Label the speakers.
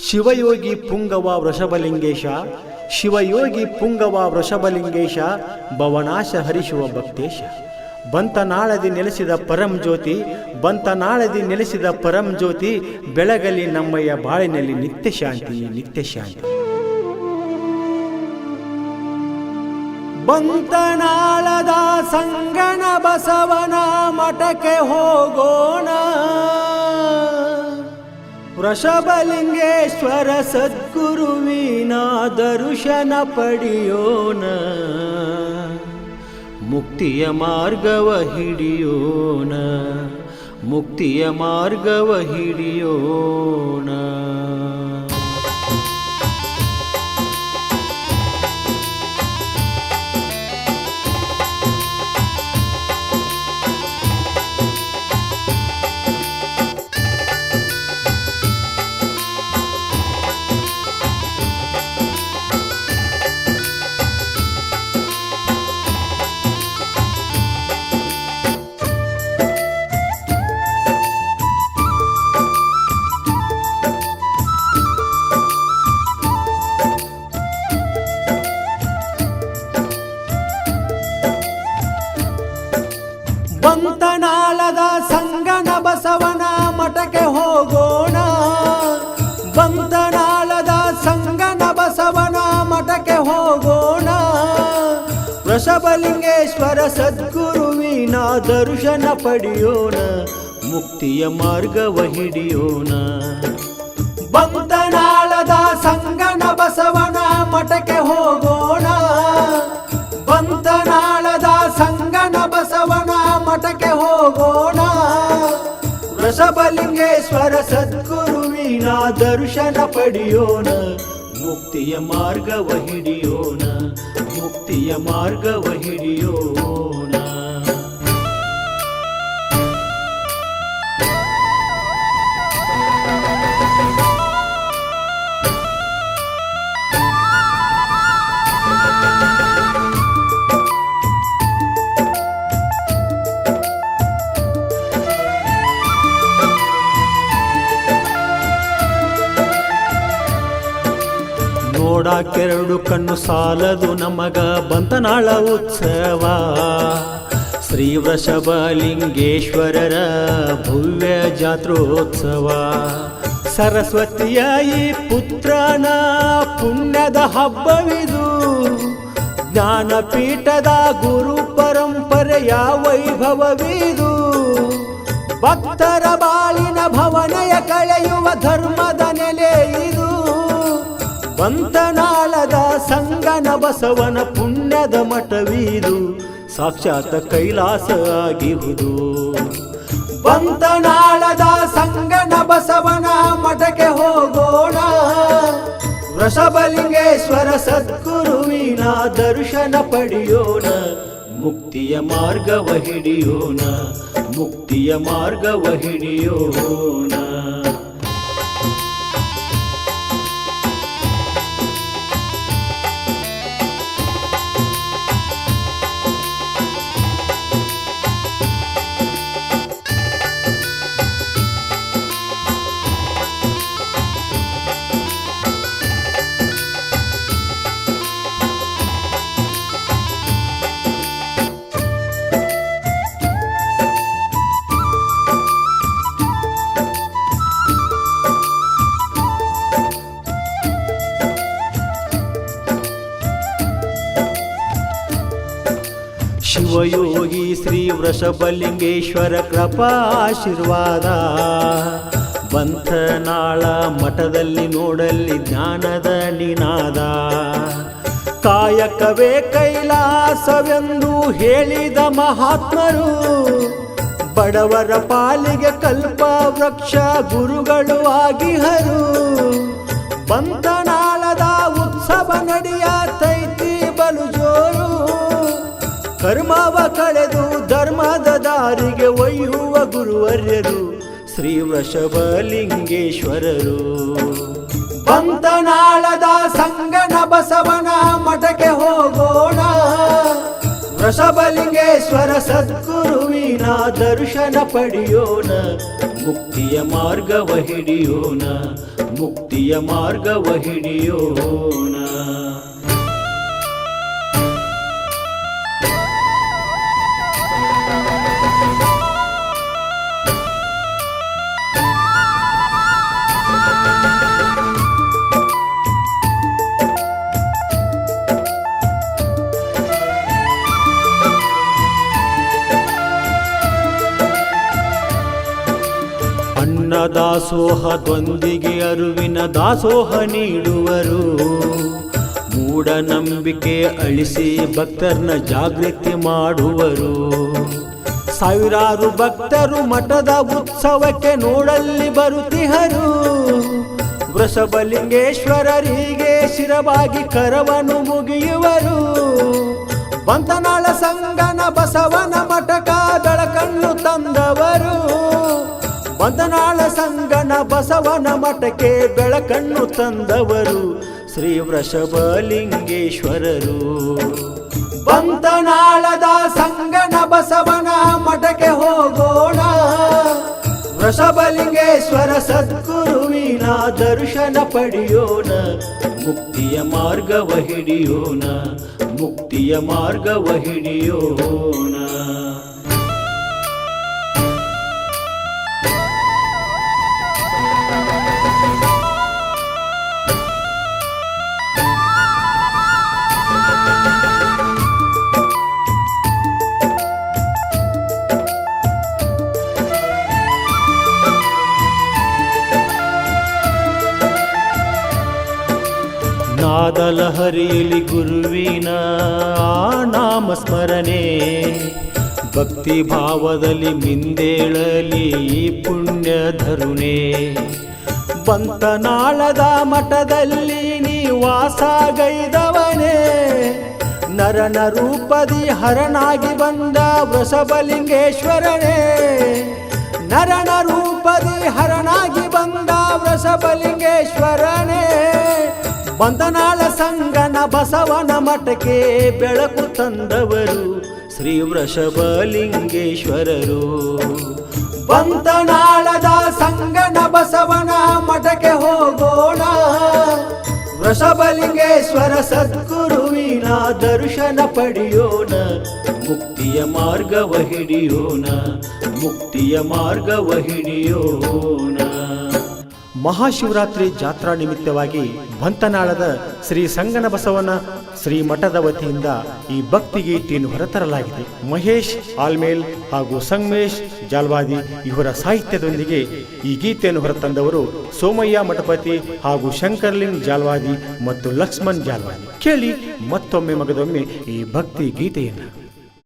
Speaker 1: ಶಿವಯೋಗಿ ಪುಂಗವ ವೃಷಭಲಿಂಗೇಶ, ಶಿವಯೋಗಿ ಪುಂಗವ ವೃಷಭಲಿಂಗೇಶ, ಭವನಾಶ ಹರಿಸುವ ಭಕ್ತೇಶ. ಬಂತನಾಳದಿ ನೆಲೆಸಿದ ಪರಂ ಜ್ಯೋತಿ, ಬಂತನಾಳದಿ ನೆಲೆಸಿದ ಪರಂ ಜ್ಯೋತಿ, ಬೆಳಗಲಿ ನಮ್ಮಯ್ಯ ಬಾಳಿನಲ್ಲಿ ನಿತ್ಯ ಶಾಂತಿ, ನಿತ್ಯ ಶಾಂತಿ. ಬಂತನಾಳದ ಸಂಗನ ಬಸವನ ಮಠಕ್ಕೆ ಹೋಗೋಣ, ವೃಷಭಲಿಂಗೇಶ್ವರ ಸದ್ಗುರುವಿನ ದರ್ಶನ ಪಡೆಯೋಣ, ಮುಕ್ತಿಯ ಮಾರ್ಗವ ಹಿಡಿಯೋಣ, ಮುಕ್ತಿಯ ಮಾರ್ಗವ ಹಿಡಿಯೋಣ. ಬಂತನಾಳದ ಸಂಗನ ಬಸವನ ಮಠಕ್ಕೆ ಹೋಗೋಣ, ಬಂತನಾಳದ ಸಂಗನ ಬಸವನ ಮಠಕ್ಕೆ ಹೋಗೋಣ, ವೃಷಭಲಿಂಗೇಶ್ವರ ಸದ್ಗುರುವಿನ ದರ್ಶನ ಪಡೆಯೋಣ, ಮುಕ್ತಿಯ ಮಾರ್ಗವ ಹಿಡಿಯೋಣ. ಬಂತನಾಳದ ಸಂಗನ ಬಸವನ ಮಠಕ್ಕೆ ಹೋಗೋಣ, ಬಂತನಾಳದ ಸಂಗನ ಬಸವನ ಮಠಕ್ಕೆ ಹೋಗೋಣ, ವೃಷಭಲಿಂಗೇಶ್ವರ ಸದ್ಗುರುವಿನ ದರ್ಶನ ಪಡೆಯೋಣ, ಮುಕ್ತಿಯ ಮಾರ್ಗವ ಹಿಡಿಯೋಣ, ಮುಕ್ತಿಯ ಮಾರ್ಗವ ಹಿಡಿಯೋಣ. ನೋಡಾಕೆರಡು ಕಣ್ಣು ಸಾಲದು ನಮಗ ಬಂತನಾಳ ಉತ್ಸವ, ಶ್ರೀ ವೃಷಭಲಿಂಗೇಶ್ವರರ ಭವ್ಯ ಜಾತ್ರೋತ್ಸವ. ಸರಸ್ವತಿಯ ಈ ಪುತ್ರನ ಪುಣ್ಯದ ಹಬ್ಬವಿದು, ಜ್ಞಾನಪೀಠದ ಗುರು ಪರಂಪರೆಯ ವೈಭವವಿದು, ಭಕ್ತರ ಬಾಳಿನ ಭವನಯ ಕಳೆಯುವ ಧರ್ಮದ ನೆಲೆ ಇದು. ಬಂತನಾಳದ ಸಂಗನ ಬಸವನ ಪುಣ್ಯದ ಮಠವಿದು, ಸಾಕ್ಷಾತ್ ಕೈಲಾಸ ಆಗಿಹುದು. ಬಂತನಾಳದ ಸಂಗನ ಬಸವನ ಮಠಕ್ಕೆ ಹೋಗೋಣ, ವೃಷಭಲಿಂಗೇಶ್ವರ ಸದ್ಗುರುವಿನ ದರ್ಶನ ಪಡೆಯೋಣ, ಮುಕ್ತಿಯ ಮಾರ್ಗವ ಹಿಡಿಯೋಣ, ಮುಕ್ತಿಯ ಮಾರ್ಗವ ಹಿಡಿಯೋಣ. ಶಿವಯೋಗಿ ಶ್ರೀ ವೃಷಭಲಿಂಗೇಶ್ವರ ಕೃಪಾಶೀರ್ವಾದ, ಬಂತನಾಳ ಮಠದಲ್ಲಿ ನೋಡಲಿ ಜ್ಞಾನದ ನಿನಾದ. ಕಾಯಕವೇ ಕೈಲಾಸವೆಂದು ಹೇಳಿದ ಮಹಾತ್ಮರು, ಬಡವರ ಪಾಲಿಗೆ ಕಲ್ಪ ವೃಕ್ಷ ಗುರುಗಳು ಆಗಿಹರು. ಬಂತನಾಳದ ಉತ್ಸವ ನಡೆಯತೈತಿ ಬಲು ಜೋರು, ಕರ್ಮವ ಕಳೆದು ಧರ್ಮದ ದಾರಿಗೆ ಒಯ್ಯುವ ಗುರುವರ್ಯರು ಶ್ರೀ ವೃಷಭಲಿಂಗೇಶ್ವರರು. ಬಂತನಾಳದ ಸಂಗನ ಬಸವನ ಮಠಕ್ಕೆ ಹೋಗೋಣ, ವೃಷಭಲಿಂಗೇಶ್ವರ ಸದ್ಗುರುವಿನ ದರ್ಶನ ಪಡೆಯೋಣ, ಮುಕ್ತಿಯ ಮಾರ್ಗವ ಹಿಡಿಯೋಣ, ಮುಕ್ತಿಯ ಮಾರ್ಗವ ಹಿಡಿಯೋಣ. ದಾಸೋಹದೊಂದಿಗೆ ಅರಿವಿನ ದಾಸೋಹ ನೀಡುವರು, ಮೂಢನಂಬಿಕೆ ಅಳಿಸಿ ಭಕ್ತರನ್ನ ಜಾಗೃತಿ ಮಾಡುವರು. ಸಾವಿರಾರು ಭಕ್ತರು ಮಠದ ಉತ್ಸವಕ್ಕೆ ನೋಡಲ್ಲಿ ಬರುತ್ತಿಹರು, ವೃಷಭಲಿಂಗೇಶ್ವರರಿಗೆ ಶಿರವಾಗಿ ಕರವನ್ನು ಮುಗಿಯುವರು. ಬಂತನಾಳ ಸಂಗನ ಬಸವನ ಮಠಕ ಬೆಳಕನ್ನು ತಂದವರು, ಬಂತನಾಳ ಸಂಗನ ಬಸವನ ಮಠಕ್ಕೆ ಬೆಳಕನ್ನು ತಂದವರು ಶ್ರೀ ವೃಷಭಲಿಂಗೇಶ್ವರರು. ಬಂತನಾಳದ ಸಂಗನ ಬಸವನ ಮಠಕ್ಕೆ ಹೋಗೋಣ, ವೃಷಭಲಿಂಗೇಶ್ವರ ಸದ್ಗುರುವಿನ ದರ್ಶನ ಪಡೆಯೋಣ, ಮುಕ್ತಿಯ ಮಾರ್ಗವ ಹಿಡಿಯೋಣ, ಮುಕ್ತಿಯ ಮಾರ್ಗವ ಹಿಡಿಯೋಣ. ನಾದಲಹರಿಯಲ್ಲಿ ಗುರುವಿನ ನಾಮ ಸ್ಮರಣೆ, ಭಕ್ತಿ ಭಾವದಲ್ಲಿ ಮಿಂದೇಳಲಿ ಪುಣ್ಯ ಧರುಣೆ. ಬಂತನಾಳದ ಮಠದಲ್ಲಿ ನಿವಾಸಗೈದವನೇ, ನರನ ರೂಪದಿ ಹರನಾಗಿ ಬಂದ ವೃಷಭಲಿಂಗೇಶ್ವರನೇ, ನರನ ರೂಪದಿ ಹರನಾಗಿ ಬಂದ ವೃಷಭಲಿಂಗೇಶ್ವರನೇ. ಬಂತನಾಳ ಸಂಗನ ಬಸವನ ಮಠಕ್ಕೆ ಬೆಳಕು ತಂದವರು ಶ್ರೀ ವೃಷಭಲಿಂಗೇಶ್ವರರು. ಬಂತನಾಳದ ಸಂಗನ ಬಸವನ ಮಠಕ್ಕೆ ಹೋಗೋಣ, ವೃಷಭಲಿಂಗೇಶ್ವರ ಸದ್ಗುರುವಿನ ದರ್ಶನ ಪಡೆಯೋಣ, ಮುಕ್ತಿಯ ಮಾರ್ಗವ ಹಿಡಿಯೋಣ, ಮುಕ್ತಿಯ ಮಾರ್ಗವ ಹಿಡಿಯೋಣ. ಮಹಾಶಿವರಾತ್ರಿ ಜಾತ್ರಾ ನಿಮಿತ್ತವಾಗಿ ಬಂತನಾಳದ ಶ್ರೀ ಸಂಗನ ಬಸವನ ಶ್ರೀ ಮಠದ ವತಿಯಿಂದ ಈ ಭಕ್ತಿಗೀತೆಯನ್ನು ಹೊರತರಲಾಗಿದೆ. ಮಹೇಶ್ ಆಲ್ಮೇಲ್ ಹಾಗೂ ಸಂಗಮೇಶ್ ಜಾಲ್ವಾದಿ ಇವರ ಸಾಹಿತ್ಯದೊಂದಿಗೆ ಈ ಗೀತೆಯನ್ನು ಹೊರತಂದವರು ಸೋಮಯ್ಯ ಮಠಪತಿ ಹಾಗೂ ಶಂಕರ್ಲಿಂಗ್ ಜಾಲ್ವಾದಿ ಮತ್ತು ಲಕ್ಷ್ಮಣ್ ಜಾಲ್ವಾದಿ. ಕೇಳಿ ಮತ್ತೊಮ್ಮೆ ಮಗದೊಮ್ಮೆ ಈ ಭಕ್ತಿ ಗೀತೆಯನ್ನು.